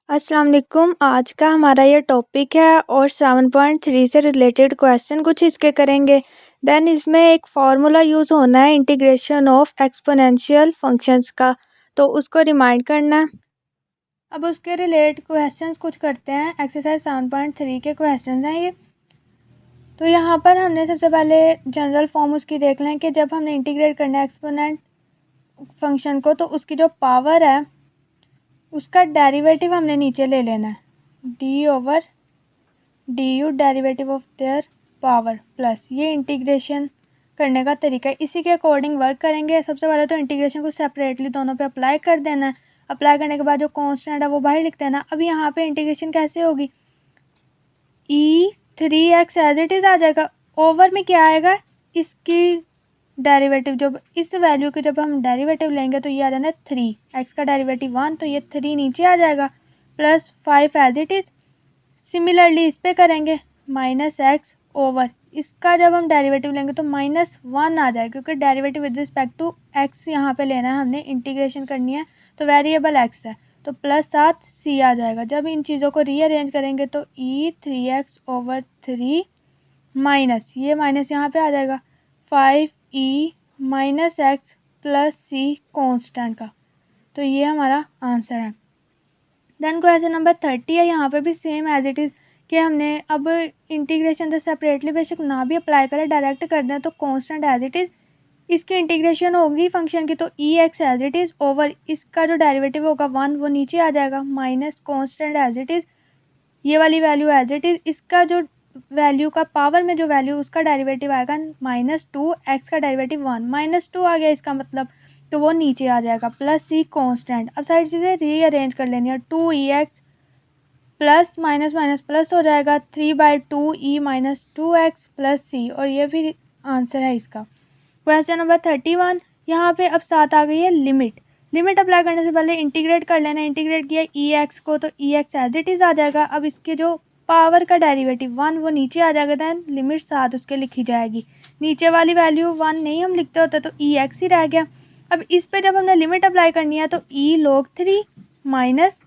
अस्सलाम वालेकुम। आज का हमारा ये टॉपिक है और 7.3 से रिलेटेड क्वेश्चन कुछ इसके करेंगे। देन इसमें एक फार्मूला यूज़ होना है इंटीग्रेशन ऑफ एक्सपोनेंशियल फंक्शंस का, तो उसको रिमाइंड करना है। अब उसके रिलेट क्वेश्चंस कुछ करते हैं। एक्सरसाइज 7.3 के क्वेश्चंस हैं ये। तो यहाँ पर हमने सबसे पहले जनरल फॉर्म उसकी देख लें कि जब हमने इंटीग्रेट करना है एक्सपोनेंट फंक्शन को, तो उसकी जो पावर है उसका डेरिवेटिव हमने नीचे ले लेना है, D over D you derivative of their power plus ये इंटीग्रेशन करने का तरीका है। इसी के अकॉर्डिंग वर्क करेंगे। सबसे पहले तो इंटीग्रेशन को सेपरेटली दोनों पे अप्लाई कर देना है। अप्लाई करने के बाद जो कांस्टेंट है वो बाहर लिख देना। अब यहाँ पे इंटीग्रेशन कैसे होगी, e3x एज इट इज़ आ जाएगा। ओवर में क्या आएगा, इसकी डेरिवेटिव जब इस वैल्यू के जब हम डेरिवेटिव लेंगे तो ये आ जाना है 3x का डेरिवेटिव 1, तो ये 3 नीचे आ जाएगा plus 5 as it is. Similarly इस पे करेंगे -x ओवर इसका जब हम डेरिवेटिव लेंगे तो -1 आ जाएगा, क्योंकि derivative with respect to x यहाँ पे लेना है, हमने इंटीग्रेशन करनी है तो वेरिएबल x है, तो +7c आ जाएगा। जब इन चीज़ों को रीअरेंज करेंगे तो e3x ओवर 3 माइनस ये माइनस यहाँ पे आ जाएगा 5e माइनस एक्स प्लस सी कॉन्स्टेंट का, तो ये हमारा आंसर है। देन क्वेश्चन नंबर 30 है। यहाँ पे भी सेम एज इट इज़ कि हमने अब इंटीग्रेशन तो सेपरेटली बेशक ना भी अप्लाई करें, डायरेक्ट कर दें तो कांस्टेंट एज इट इज़ इसकी इंटीग्रेशन होगी फंक्शन की, तो e x as it is over इसका जो डेरिवेटिव होगा 1 वो नीचे आ जाएगा minus constant as it is ये वाली वैल्यू एज इट इज़ इसका जो वैल्यू का पावर में जो वैल्यू उसका डेरिवेटिव आएगा -2x का डेरिवेटिव 1 -2 आ गया इसका मतलब, तो वो नीचे आ जाएगा प्लस सी कांस्टेंट। अब सारी चीज़ें रीअरेंज कर लेनी है, 2e(x) plus minus minus plus हो जाएगा 3/2e माइनस 2x प्लस सी, और ये फिर आंसर है इसका। Question number 31। यहाँ पे अब साथ आ गई है लिमिट। लिमिट अप्लाई करने से पहले इंटीग्रेट कर लेना। इंटीग्रेट किया e(x) को तो e(x) एज इट इज़ आ जाएगा। अब इसके जो पावर का डेरिवेटिव 1 वो नीचे आ जाएगा, दैन लिमिट साथ उसके लिखी जाएगी। नीचे वाली वैल्यू 1 नहीं हम लिखते होते तो e(x) ही रह गया। अब इस पे जब हमने लिमिट अप्लाई करनी है तो e log 3 minus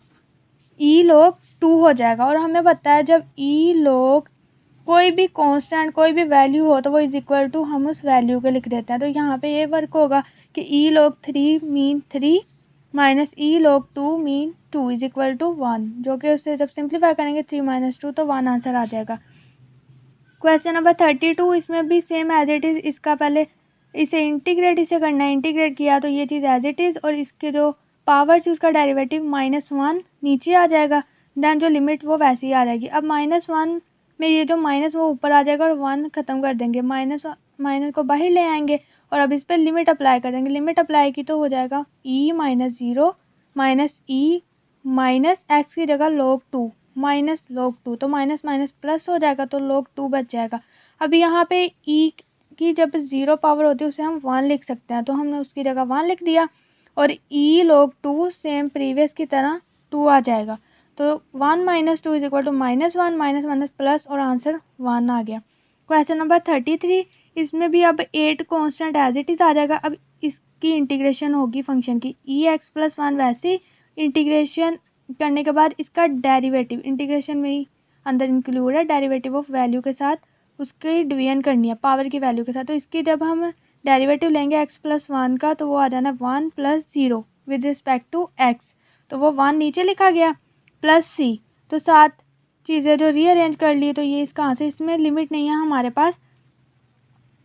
e log 2 हो जाएगा, और हमें पता है जब e log कोई भी कांस्टेंट कोई भी वैल्यू हो तो वो इज इक्वल टू हम उस वैल्यू के लिख देते हैं। तो यहाँ पे ये वर्क होगा कि e log 3 mean 3 minus e log 2 mean 2 is equal to 1, जो कि उससे जब सिंप्लीफाई करेंगे 3 - 2 तो 1 आंसर आ जाएगा। Question number 32। इसमें भी सेम एज इट इज़ इसका पहले इसे इंटीग्रेट इसे करना है। इंटीग्रेट किया तो ये चीज़ एज इट इज़, और इसके जो पावर थी उसका डेरिवेटिव -1 नीचे आ जाएगा, दैन जो लिमिट वो वैसे ही आ जाएगी। अब -1 में ये जो माइनस वो ऊपर आ जाएगा और 1 ख़त्म कर देंगे, माइनस माइनस को बाहर ले आएंगे और अब इस पर लिमिट अप्लाई कर देंगे। लिमिट अप्लाई की तो हो जाएगा e-0 minus e minus x की जगह log 2 माइनस log 2, तो माइनस माइनस प्लस हो जाएगा तो log 2 बच जाएगा। अब यहाँ पे e की जब 0 पावर होती है उसे हम 1 लिख सकते हैं, तो हमने उसकी जगह 1 लिख दिया, और e log 2 सेम प्रीवियस की तरह 2 आ जाएगा, तो 1 - 2 is equal to -1 minus minus plus, और आंसर 1 आ गया। Question number 33। इसमें भी अब 8 कांस्टेंट एज इट इज़ आ जाएगा। अब इसकी इंटीग्रेशन होगी फंक्शन की e(x) + 1 वैसे इंटीग्रेशन करने के बाद इसका डेरिवेटिव इंटीग्रेशन में ही अंदर इंक्लूड है, डेरिवेटिव ऑफ वैल्यू के साथ उसकी डिवीजन करनी है पावर की वैल्यू के साथ। तो इसकी जब हम डेरिवेटिव लेंगे x + 1 का तो वो आ जाना 1 + 0 विद रिस्पेक्ट टू x, तो वो 1 नीचे लिखा गया प्लस सी, तो 7 चीज़ें जो रीअरेंज कर ली तो ये इसका आंसर। इसमें लिमिट नहीं है हमारे पास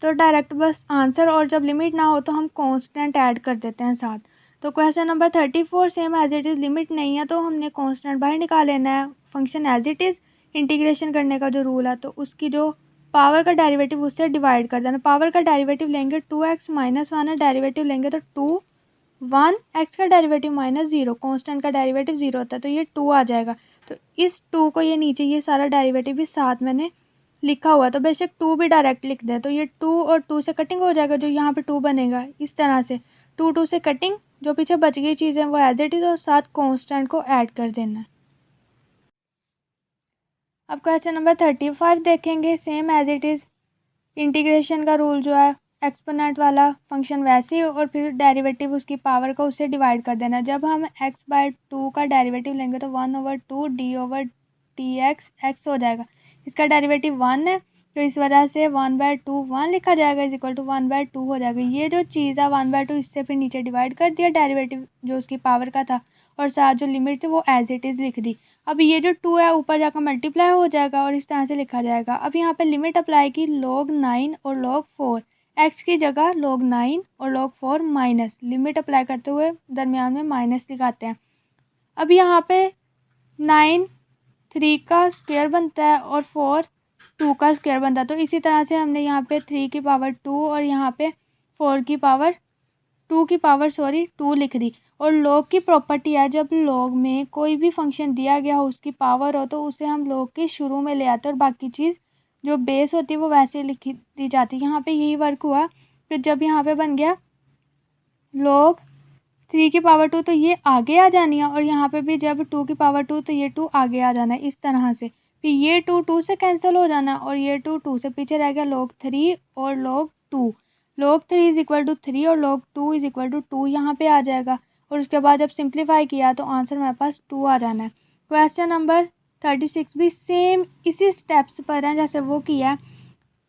तो डायरेक्ट बस आंसर, और जब लिमिट ना हो तो हम कांस्टेंट ऐड कर देते हैं साथ। तो question number 34 same as it is. Limit नहीं है तो हमने कांस्टेंट बाहर निकाल लेना है। Function as it is integration करने का जो रूल है तो उसकी जो पावर का डेरिवेटिव उससे डिवाइड कर देना। पावर का डेरिवेटिव लेंगे 2x - 1 है, डेरिवेटिव लेंगे तो 2 1 x का डेरिवेटिव -0 कांस्टेंट का डेरिवेटिव 0 होता है, तो ये 2 आ जाएगा। तो इस 2 को ये नीचे ये सारा डेरिवेटिव भी साथ मैंने लिखा हुआ है, तो बेशक 2 भी डायरेक्ट लिख दें, तो ये 2 और 2 से कटिंग हो जाएगा, जो यहाँ पे 2 बनेगा इस तरह से 2 से कटिंग, जो पीछे बच गई चीज़ें वो एज इट इज़ और साथ कांस्टेंट को ऐड कर देना है। अब क्वेश्चन नंबर 35 देखेंगे। Same as it is integration का रूल जो है एक्सपोनेंट वाला फंक्शन वैसे ही, और फिर डेरिवेटिव उसकी पावर का उससे डिवाइड कर देना। जब हम x/2 का डेरिवेटिव लेंगे तो 1/2 d/dx हो जाएगा। इसका डेरिवेटिव 1 है, तो इस वजह से 1/2 1 लिखा जाएगा इज इक्वल टू 1/2 हो जाएगा। ये जो चीज़ है 1/2 इससे फिर नीचे डिवाइड कर दिया डेरिवेटिव जो उसकी पावर का था, और साथ जो लिमिट थी वो एज इट इज़ लिख दी। अब ये जो 2 है ऊपर जाकर मल्टीप्लाई हो जाएगा और इस तरह से लिखा जाएगा। अब यहाँ पे लिमिट अप्लाई की log 9 और log 4, x की जगह log 9 और log 4 माइनस, लिमिट अप्लाई करते हुए दरमियान में माइनस लिखाते हैं। अब यहाँ पे 9 3 का स्क्वायर बनता है और 4 2 का स्क्वायर बनता है, तो इसी तरह से हमने यहाँ पे 3 की पावर 2 और यहाँ पे 4 की पावर 2 लिख दी। और log की प्रॉपर्टी है, जब log में कोई भी फंक्शन दिया गया हो उसकी पावर हो तो उसे हम log के शुरू में ले आते हैं और बाकी चीज़ जो बेस होती है वो वैसे लिखी दी जाती है। यहाँ पे यही वर्क हुआ। फिर जब यहाँ पे बन गया log 3 की पावर 2 तो ये आगे आ जानी है, और यहाँ पे भी जब 2 की पावर 2 तो ये 2 आगे आ जाना है इस तरह से। फिर ये 2 से कैंसिल हो जाना और ये 2 से पीछे रह गया log 3 और log 2। log 3 is equal to 3 और log 2 इज इक्वल टू 2 यहाँ पे आ जाएगा, और उसके बाद जब सिंप्लीफाई किया तो आंसर मेरे पास 2 आ जाना है। क्वेश्चन नंबर 36 भी सेम इसी स्टेप्स पर है जैसे वो किया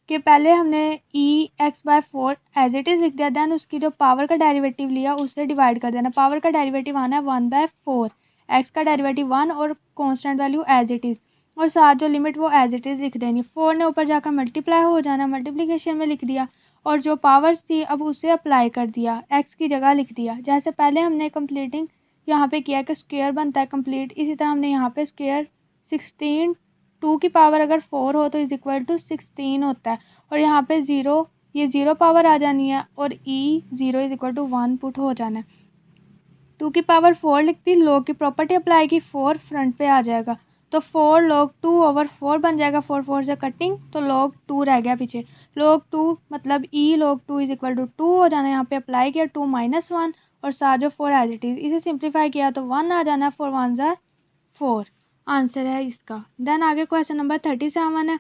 कि पहले हमने e(x/4) एज इट इज़ लिख दिया, देन उसकी जो पावर का डेरिवेटिव लिया उससे डिवाइड कर देना। पावर का डेरिवेटिव आना है 1/4, x का डेरिवेटिव 1 और constant value as it is, और साथ जो लिमिट वो एज इट इज़ लिख देनी। 4 ने ऊपर जाकर मल्टीप्लाई हो जाना, मल्टीप्लिकेशन में लिख दिया, और जो पावर्स थी अब उसे अप्लाई कर दिया, x की जगह लिख दिया। जैसे पहले हमने कंप्लीटिंग यहाँ पे किया कि स्क्वायर बनता है कंप्लीट, इसी तरह हमने यहाँ पे स्क्वायर 16 2 की पावर अगर 4 हो तो इज इक्वल टू 16 होता है, और यहाँ पे 0 ये 0 पावर आ जानी है और e0 is equal to 1 put हो जाना है। 2 की पावर 4 लिखती, log की प्रॉपर्टी अप्लाई की, 4 फ्रंट पे आ जाएगा तो 4 log 2/4 बन जाएगा। 4 से कटिंग तो log 2 रह गया पीछे। log 2 मतलब e log 2 is equal to 2 हो जाना है। यहाँ पे अप्लाई किया 2 - 1 और साथ जो 4 एज इट इज़, इसे सिंप्लीफाई किया तो 1 आ जाना है। 4 1 ज़ा 4 आंसर है इसका। देन आगे क्वेश्चन नंबर 37 है।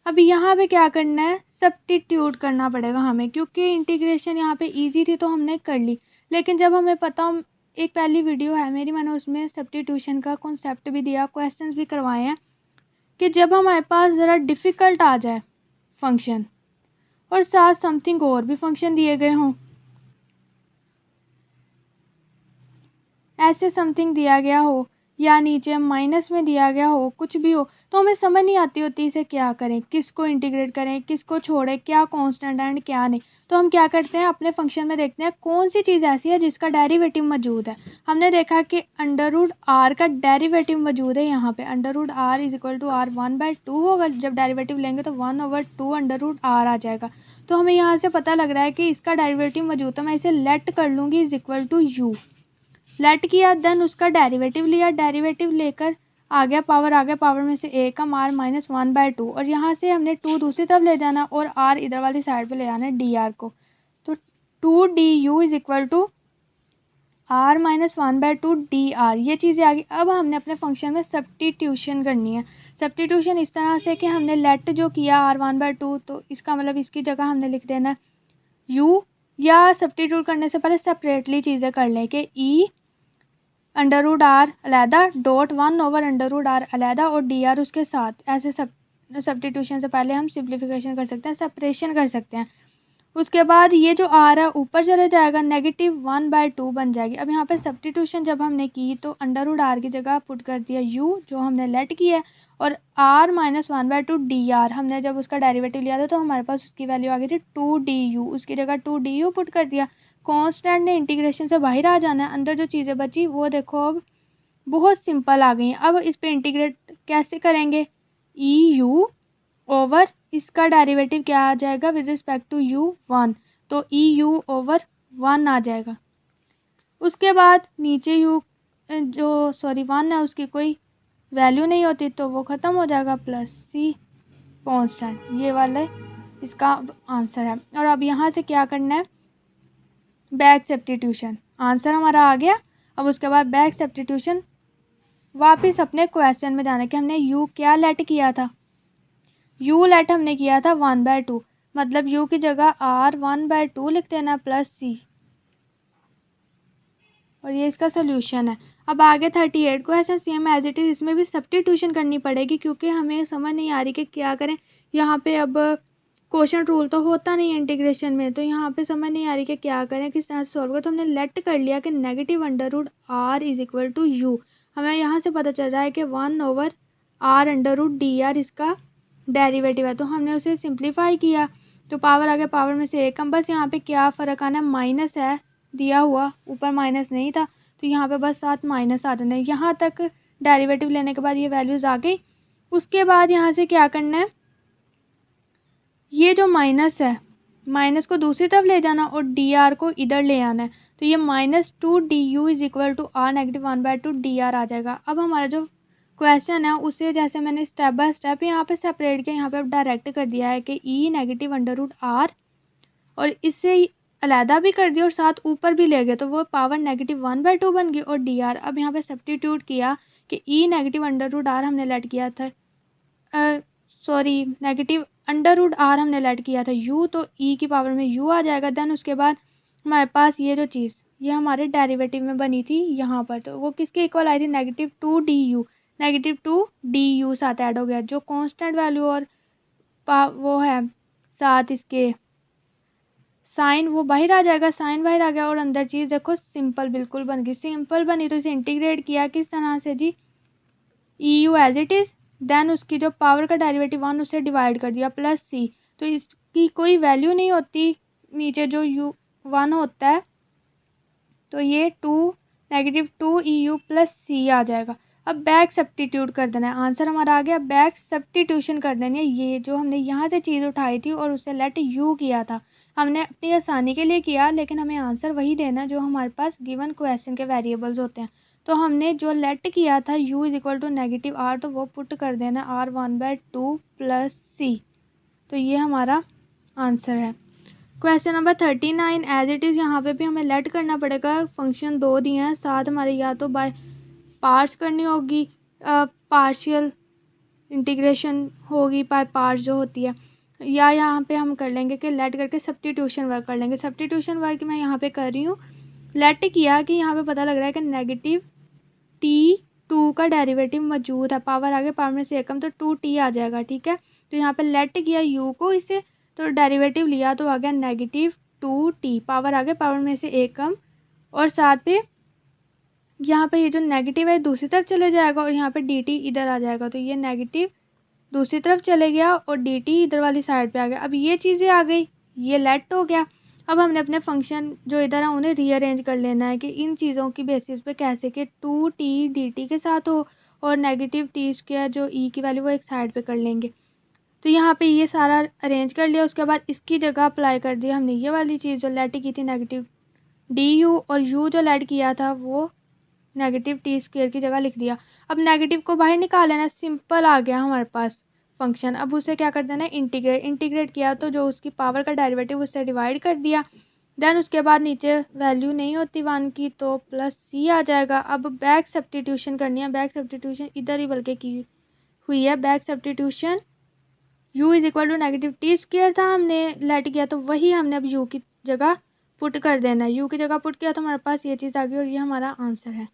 अभी यहाँ पे क्या करना है, सब्स्टिट्यूट करना पड़ेगा हमें, क्योंकि इंटीग्रेशन यहाँ पे इजी थी तो हमने कर ली, लेकिन जब हमें पता, एक पहली वीडियो है मेरी, मैंने उसमें सब्स्टिट्यूशन का कॉन्सेप्ट भी दिया, क्वेश्चंस भी करवाए हैं, कि जब हमारे पास ज़रा डिफ़िकल्ट आ जाए फंक्शन और साथ समथिंग और भी फंक्शन दिए गए हों, ऐसे समथिंग दिया गया हो या नीचे माइनस में दिया गया हो, कुछ भी हो, तो हमें समझ नहीं आती होती इसे क्या करें, किसको इंटीग्रेट करें, किसको छोड़ें, क्या कांस्टेंट एंड क्या नहीं। तो हम क्या करते हैं, अपने फंक्शन में देखते हैं कौन सी चीज़ ऐसी है जिसका डेरिवेटिव मौजूद है। हमने देखा कि √r का डेरिवेटिव मौजूद है यहाँ पे, √r is equal to r 1/2 होगा, जब डेरिवेटिव लेंगे तो 1/2 √r आ जाएगा। तो हमें यहाँ से पता लग रहा है कि इसका डेरिवेटिव मौजूद है, मैं इसे लेट कर लूँगी is equal to u, let किया, देन उसका डेरिवेटिव लिया, डेरिवेटिव लेकर आ गया पावर में से a का r -1/2, और यहाँ से हमने 2 दूसरी तरफ ले जाना और r इधर वाली साइड पे ले आना है dr को, तो 2du is equal to r -1/2 dr, ये चीज़ें आ गई। अब हमने अपने फंक्शन में सब्स्टिट्यूशन करनी है। सब्स्टिट्यूशन इस तरह से कि हमने लेट जो किया r 1/2, तो इसका मतलब इसकी जगह हमने लिख देना u, या सब्स्टिट्यूट करने से पहले सेपरेटली चीज़ें कर लें कि e √r अलहदा .1/√r अलहदा और dr उसके साथ, ऐसे सब सब्स्टिट्यूशन से पहले हम सिंप्लीफिकेशन कर सकते हैं, सेपरेशन कर सकते हैं। उसके बाद ये जो r है ऊपर चले जाएगा, -1/2 बन जाएगी। अब यहाँ पे सब्स्टिट्यूशन जब हमने की तो √r की जगह पुट कर दिया u जो हमने लेट किया है, और r -1/2 dr हमने जब उसका डेरिवेटिव लिया था तो हमारे पास उसकी वैल्यू आ गई थी 2du, उसकी जगह 2du पुट कर दिया। कांस्टेंट ने इंटीग्रेशन से बाहर आ जाना है, अंदर जो चीज़ें बची वो देखो अब बहुत सिंपल आ गई हैं। अब इस पे इंटीग्रेट कैसे करेंगे, eu ओवर इसका डेरिवेटिव क्या आ जाएगा विद रिस्पेक्ट टू u 1, तो eu ओवर 1 आ जाएगा। उसके बाद नीचे u जो 1 है उसकी कोई वैल्यू नहीं होती तो वो ख़त्म हो जाएगा, प्लस c कांस्टेंट, ये वाला इसका आंसर है। और अब यहाँ से क्या करना है, बैक सब्स्टिट्यूशन, आंसर हमारा आ गया। अब उसके बाद बैक सब्स्टिट्यूशन, वापस अपने क्वेश्चन में जाना कि हमने u क्या लेट किया था, u लेट हमने किया था 1/2, मतलब u की जगह r1/2 लिख देना प्लस c, और ये इसका सोल्यूशन है। अब आगे 38 को ऐसा सेम एज इट इज़ इसमें भी सब्स्टिट्यूशन करनी पड़ेगी, क्योंकि हमें समझ नहीं आ रही कि क्या करें। यहाँ पे अब क्वोशंट रूल तो होता नहीं है इंटीग्रेशन में, तो यहाँ पे समझ नहीं आ रही कि क्या करें, किस तरह से सॉल्व करें। तो हमने लेट कर लिया कि -√r = u। हमें यहाँ से पता चल रहा है कि 1/r√dr इसका डेरिवेटिव है, तो हमने उसे सिंप्लीफाई किया तो पावर आ गया पावर में से 1 कम। बस यहाँ पे क्या फ़र्क आना है, माइनस है दिया हुआ, ऊपर माइनस नहीं था, तो यहाँ पे बस साथ माइनस आ देना है। यहाँ तक डेरिवेटिव लेने के बाद ये वैल्यूज़ आ गई। उसके बाद यहाँ से क्या करना है, ये जो माइनस है, माइनस को दूसरी तरफ ले जाना और डी आर को इधर ले आना है, तो ये -2du = r -1/2 dr आ जाएगा। अब हमारा जो क्वेश्चन है उसे जैसे मैंने स्टेप बाय स्टेप यहाँ पे सेपरेट किया, यहाँ पे डायरेक्ट कर दिया है कि e -√r, और इससे अलहदा भी कर दिया और साथ ऊपर भी ले गए, तो वो पावर -1/2 बन गई और डी आर। अब यहाँ पे सब्स्टिट्यूट किया कि e -√r हमने लेट किया था, सॉरी -√r हमने लेट किया था u, तो e की पावर में u आ जाएगा। देन उसके बाद हमारे पास ये जो चीज़ ये हमारे डेरिवेटिव में बनी थी यहाँ पर, तो वो किसके इक्वल आई थी, -2du। -2du साथ ऐड हो गया, जो कांस्टेंट वैल्यू और वो है साथ इसके साइन वो बाहर आ जाएगा, साइन बाहर आ गया और अंदर चीज़ देखो सिंपल बिल्कुल बन गई। सिंपल बनी तो इसे इंटीग्रेट किया किस तरह से जी, eu as it is, then उसकी जो पावर का डेरिवेटिव 1 उससे डिवाइड कर दिया प्लस c, तो इसकी कोई वैल्यू नहीं होती, नीचे जो u1 होता है, तो ये -2 eu प्लस c आ जाएगा। अब बैक सब्स्टिट्यूट कर देना है, आंसर हमारा आ गया। बैक सब्स्टिट्यूशन कर देनी है, ये जो हमने यहाँ से चीज़ उठाई थी और उसे लेट u किया था, हमने अपनी आसानी के लिए किया, लेकिन हमें आंसर वही देना जो हमारे पास गिवन क्वेश्चन के वेरिएबल्स होते हैं। तो हमने जो लेट किया था u = -r, तो वो पुट कर देना r1/2 प्लस c, तो ये हमारा आंसर है। Question number 39 as it is, यहाँ पे भी हमें लेट करना पड़ेगा। फंक्शन दो दिए हैं साथ हमारे, या तो बाय पार्ट्स करनी होगी, पार्शियल इंटीग्रेशन होगी बाय पार्ट्स जो होती है, या यहाँ पे हम कर लेंगे कि लेट करके सब्स्टिट्यूशन वर्क कर लेंगे। सब्स्टिट्यूशन वर्क मैं यहाँ पे कर रही हूँ, लेट किया कि यहाँ पे पता लग रहा है कि -t2 का डेरिवेटिव मौजूद है, पावर आगे पावर में से 1 कम, तो 2t आ जाएगा, ठीक है। तो यहाँ पे लेट किया u को इसे, तो डेरिवेटिव लिया तो आ गया -2t, पावर आगे पावर में से 1 कम, और साथ पे यहाँ पे ये जो नेगेटिव है दूसरी तरफ चले जाएगा और यहाँ पे dt इधर आ जाएगा, तो ये नेगेटिव दूसरी तरफ चले गया और dt इधर वाली साइड पे आ गया। अब ये चीज़ें आ गई, ये लेट हो गया। अब हमने अपने फंक्शन जो इधर है उन्हें रीअरेंज कर लेना है कि इन चीज़ों की बेसिस पे कैसे कि 2t dt के साथ हो और -t² जो e की वैल्यू वो एक साइड पे कर लेंगे। तो यहाँ पे ये सारा अरेंज कर लिया, उसके बाद इसकी जगह अप्लाई कर दिया हमने ये वाली चीज़ जो लेट की थी -du, और u जो लेट किया था वो -t² की जगह लिख दिया। अब नेगेटिव को बाहर निकाल लेना, सिंपल आ गया हमारे पास फंक्शन। अब उसे क्या कर देना है, इंटीग्रेट किया, तो जो उसकी पावर का डेरिवेटिव उससे डिवाइड कर दिया। देन उसके बाद नीचे वैल्यू नहीं होती 1 की, तो प्लस c आ जाएगा। अब बैक सब्स्टिट्यूशन करनी है, बैक सब्स्टिट्यूशन इधर ही बल्कि की हुई है। बैक सब्स्टिट्यूशन u = -t² था, हमने लेट किया, तो वही हमने अब u की जगह पुट कर देना है। u की जगह पुट किया तो हमारे पास ये चीज़ आ गई और ये हमारा आंसर है।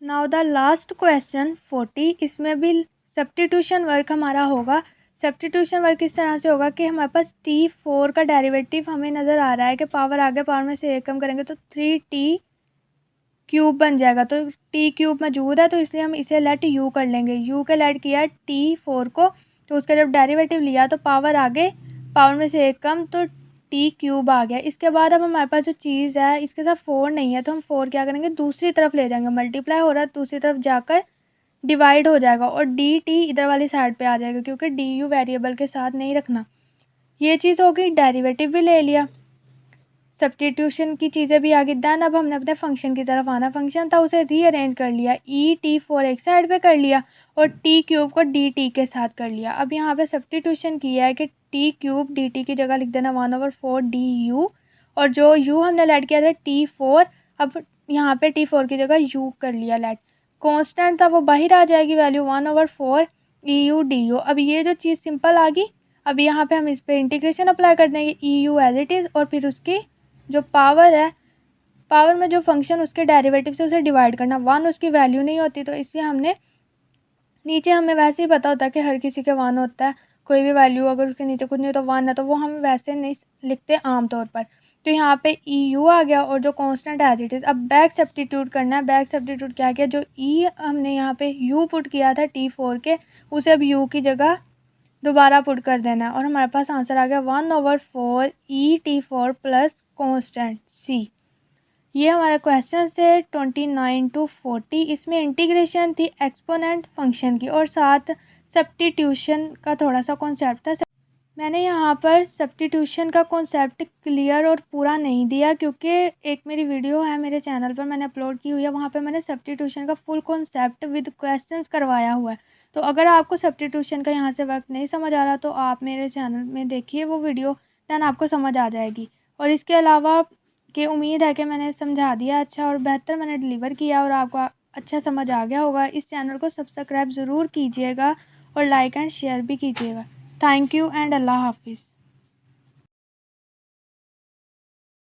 नाउ द लास्ट क्वेश्चन 40, इसमें भी सब्स्टिट्यूशन वर्क हमारा होगा। सब्स्टिट्यूशन वर्क इस तरह से होगा कि हमारे पास t4 का डेरिवेटिव हमें नज़र आ रहा है कि पावर आगे पावर में से 1 कम करेंगे तो 3t³ बन जाएगा, तो t³ मौजूद है, तो इसलिए हम इसे लेट u कर लेंगे। u के लेट किया t4 को, तो उसका जब डेरिवेटिव लिया तो पावर आगे पावर में से 1 कम, तो t³ आ गया। इसके बाद अब हमारे पास जो चीज़ है इसके साथ 4 नहीं है, तो हम 4 क्या करेंगे, दूसरी तरफ ले जाएंगे, मल्टीप्लाई हो रहा है दूसरी तरफ जाकर डिवाइड हो जाएगा और dt इधर वाली साइड पे आ जाएगा, क्योंकि du वेरिएबल के साथ नहीं रखना। ये चीज़ हो गई, डेरिवेटिव भी ले लिया, सब्स्टिट्यूशन की चीज़ें भी आ गई। देन अब हमने अपने फंक्शन की तरफ आना, फंक्शन था उसे रीअरेंज कर लिया, t4 एक साइड पे कर लिया और t³ को dt के साथ कर लिया। अब यहाँ पे सब्स्टिट्यूशन किया है कि t³ dt की जगह लिख देना 1/4 du, और जो u हमने लेट किया था t4, अब यहाँ पे t4 की जगह u कर लिया लेट, कांस्टेंट था वो बाहर आ जाएगी वैल्यू 1/4 eu du। अब ये जो चीज़ सिंपल आ गई, अब यहाँ पे हम इस पर इंटीग्रेशन अप्लाई कर देंगे, e u as it is, और फिर उसकी जो पावर है, पावर में जो फंक्शन उसके डेरिवेटिव से उसे डिवाइड करना। 1 उसकी वैल्यू नहीं होती, तो इसलिए हमने नीचे हमें वैसे ही पता होता है कि हर किसी के 1 होता है, कोई भी वैल्यू अगर उसके नीचे कुछ नहीं तो 1 है, तो वो हम वैसे नहीं लिखते आम तौर पर। तो यहाँ पे ई यू आ गया और जो कांस्टेंट एज इट इज़। अब बैक सब्स्टिट्यूट करना है। बैक सब्स्टिट्यूट क्या किया, जो ई हमने यहाँ पे यू पुट किया था T4 के, उसे अब यू की जगह दोबारा पुट कर देना है और हमारे पास आंसर आ गया 1/4 ET4 प्लस कांस्टेंट C। ये हमारे क्वेश्चन थे 29 to 40। इसमें इंटीग्रेशन थी एक्सपोनेंट फंक्शन की और साथ सब्स्टिट्यूशन का थोड़ा सा कॉन्सेप्ट था। मैंने यहाँ पर सब्स्टिट्यूशन का कॉन्सेप्ट क्लियर और पूरा नहीं दिया, क्योंकि एक मेरी वीडियो है मेरे चैनल पर मैंने अपलोड की हुई है, वहाँ पे मैंने सब्स्टिट्यूशन का फुल कॉन्सेप्ट विद क्वेश्चंस करवाया हुआ है। तो अगर आपको सब्स्टिट्यूशन का यहाँ से वक्त नहीं समझ आ रहा तो आप मेरे चैनल में देखिए वो वीडियो, दैन आपको समझ आ जाएगी। और इसके अलावा कि उम्मीद है कि मैंने समझा दिया अच्छा और बेहतर मैंने डिलीवर किया और आपको अच्छा समझ आ गया होगा। इस चैनल को सब्सक्राइब ज़रूर कीजिएगा और लाइक एंड शेयर भी कीजिएगा। थैंक यू एंड अल्लाह हाफिज़।